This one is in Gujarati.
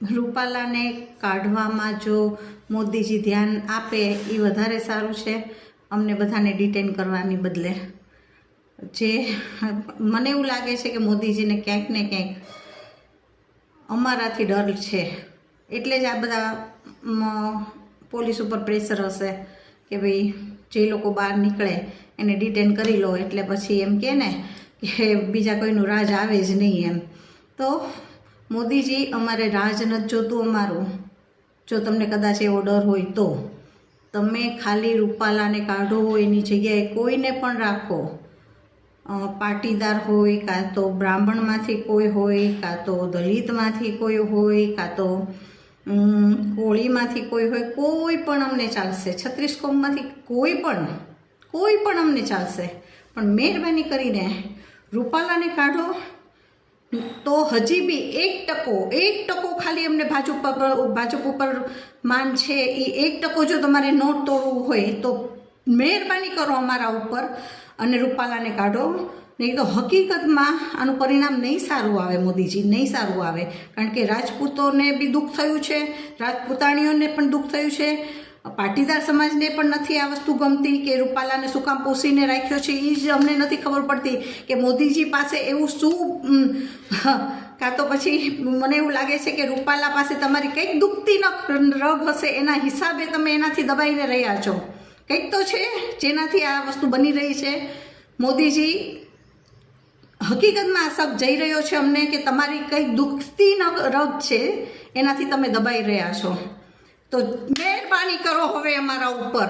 રૂપાલાને કાઢવામાં જો મોદીજી ધ્યાન આપે એ વધારે સારું છે, અમને બધાને ડિટેન કરવાની બદલે. જે મને એવું લાગે છે કે મોદીજીને ક્યાંક ને ક્યાંક અમારાથી ડર છે, એટલે જ આ બધા પોલીસ ઉપર પ્રેશર હશે કે ભાઈ જે લોકો બહાર નીકળે એને ડિટેન કરી લો, એટલે પછી એમ કહે ને કે બીજા કોઈનું રાજ આવે જ નહીં એમ. તો મોદીજી અમારે રાજ નથી જોતું અમારું. જો તમને કદાચ એવો ડર હોય તો તમે ખાલી રૂપાલાને કાઢો, એની જગ્યાએ કોઈને પણ રાખો, પાટીદાર હોય, કાં તો બ્રાહ્મણમાંથી કોઈ હોય, કાં તો દલિતમાંથી કોઈ હોય, કાં તો કોળીમાંથી કોઈ હોય, કોઈ પણ અમને ચાલશે. 36 કોમમાંથી કોઈ પણ અમને ચાલશે, પણ મહેરબાની કરીને રૂપાલાને કાઢો. તો હજી બી 1% ખાલી અમને ભાજપ ઉપર માન છે, એ 1% જો તમારે ન તોડવું હોય તો મહેરબાની કરો અમારા ઉપર અને રૂપાલાને કાઢો. નહીં તો હકીકતમાં આનું પરિણામ નહીં સારું આવે, મોદીજી નહીં સારું આવે. કારણ કે રાજપૂતોને બી દુઃખ થયું છે, રાજપૂતાણીઓને પણ દુઃખ થયું છે, પાટીદાર સમાજને પણ નથી આ વસ્તુ ગમતી કે રૂપાલાને શું કામ પોષીને રાખ્યો છે. એ જ અમને નથી ખબર પડતી કે મોદીજી પાસે એવું શું, કાં તો પછી મને એવું લાગે છે કે રૂપાલા પાસે તમારી કંઈક દુખતી રગ હશે, એના હિસાબે તમે એનાથી દબાઈને રહ્યા છો. કંઈક તો છે જેનાથી આ વસ્તુ બની રહી છે. મોદીજી હકીકતમાં આ શક જઈ રહ્યો છે અમને કે તમારી કંઈક દુખતી રગ છે, એનાથી તમે દબાઈ રહ્યા છો. તો મહેરબાની કરો હવે અમારા ઉપર.